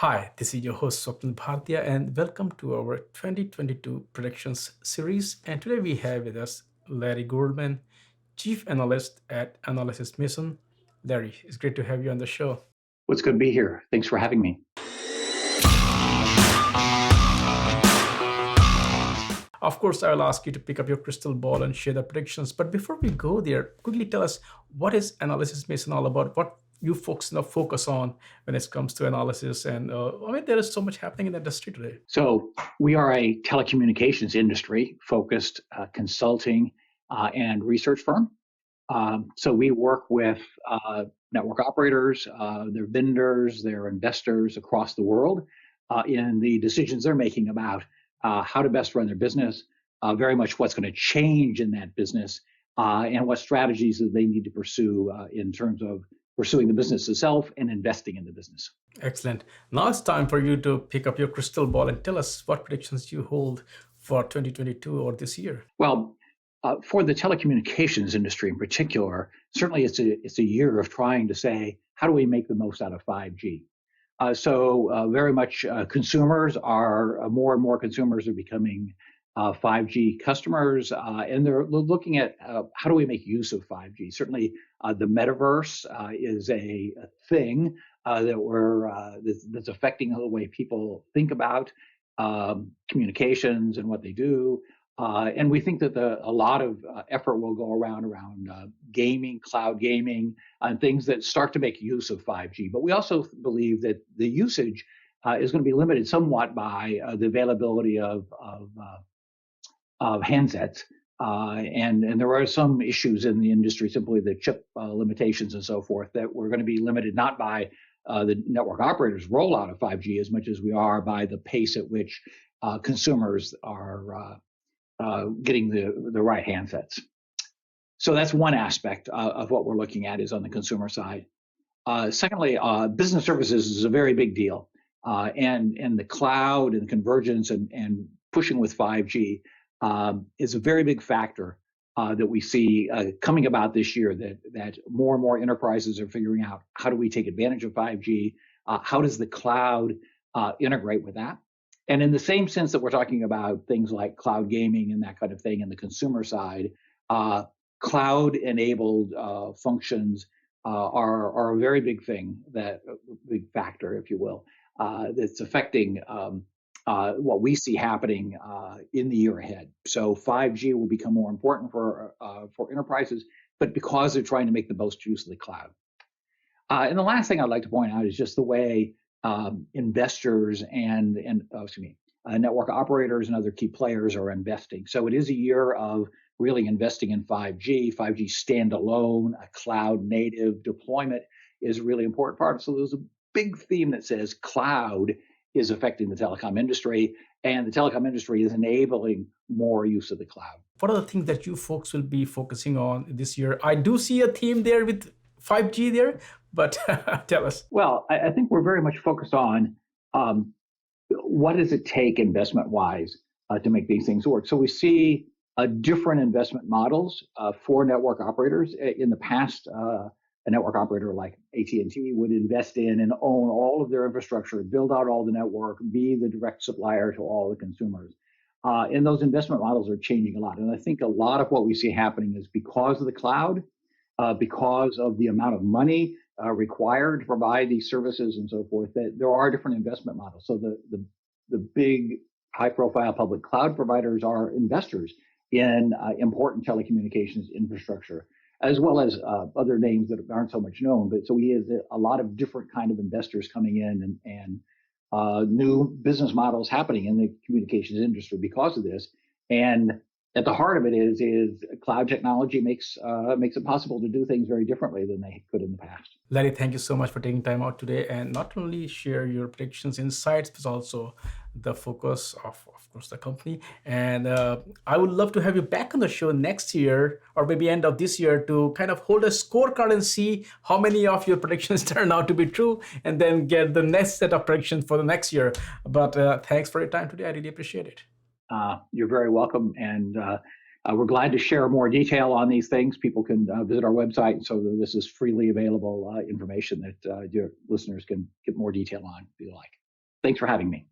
Hi, this is your host Swapnil Bhartia, and welcome to our 2022 predictions series. And today we have with us Larry Goldman, Chief Analyst at Analysys Mason. Larry, it's great to have you on the show. Well, it's good to be here. Thanks for having me. Of course, I will ask you to pick up your crystal ball and share the predictions. But before we go there, quickly tell us what is Analysys Mason all about? What you folks now focus on when it comes to analysis? And there is so much happening in the industry today. So, we are a telecommunications industry focused consulting and research firm. So, we work with network operators, their vendors, their investors across the world in the decisions they're making about how to best run their business, very much what's going to change in that business, and what strategies that they need to pursue in terms of pursuing the business itself and investing in the business. Excellent. Now it's time for you to pick up your crystal ball and tell us what predictions you hold for 2022 or this year. Well, for the telecommunications industry in particular, certainly it's a year of trying to say, how do we make the most out of 5G? Very much consumers are, more and more consumers are becoming 5G customers, and they're looking at how do we make use of 5G. Certainly, the metaverse is a thing that's affecting the way people think about communications and what they do. And we think that a lot of effort will go around gaming, cloud gaming, and things that start to make use of 5G. But we also believe that the usage is going to be limited somewhat by the availability of handsets. And there are some issues in the industry, simply the chip limitations and so forth, that we're going to be limited not by the network operators' rollout of 5G as much as we are by the pace at which consumers are getting the right handsets. So that's one aspect of what we're looking at is on the consumer side. Secondly, business services is a very big deal. And the cloud and convergence and pushing with 5G is a very big factor that we see coming about this year, that more and more enterprises are figuring out how do we take advantage of 5G? How does the cloud integrate with that? And in the same sense that we're talking about things like cloud gaming and that kind of thing in the consumer side, cloud-enabled functions are a very big thing, big factor, if you will, that's affecting what we see happening in the year ahead. So 5G will become more important for enterprises, but because they're trying to make the most use of the cloud. And the last thing I'd like to point out is just the way investors and network operators and other key players are investing. So it is a year of really investing in 5G standalone, a cloud native deployment is a really important part. So there's a big theme that says cloud is affecting the telecom industry, and the telecom industry is enabling more use of the cloud. What are the things that you folks will be focusing on this year? I do see a theme there with 5G there, but tell us. Well, I think we're very much focused on what does it take investment-wise to make these things work. So we see different investment models for network operators. In the past, a network operator like AT&T would invest in and own all of their infrastructure, build out all the network, be the direct supplier to all the consumers. And those investment models are changing a lot. And I think a lot of what we see happening is because of the cloud, because of the amount of money required to provide these services and so forth, that there are different investment models. So the big high-profile public cloud providers are investors in important telecommunications infrastructure, as well as other names that aren't so much known. But so we have a lot of different kind of investors coming in and new business models happening in the communications industry because of this. And at the heart of it is cloud technology makes it possible to do things very differently than they could in the past. Larry, thank you so much for taking time out today and not only share your predictions, insights, but also the focus of course, the company. And I would love to have you back on the show next year or maybe end of this year to kind of hold a scorecard and see how many of your predictions turn out to be true and then get the next set of predictions for the next year. But thanks for your time today. I really appreciate it. You're very welcome. And we're glad to share more detail on these things. People can visit our website. So this is freely available information that your listeners can get more detail on if you like. Thanks for having me.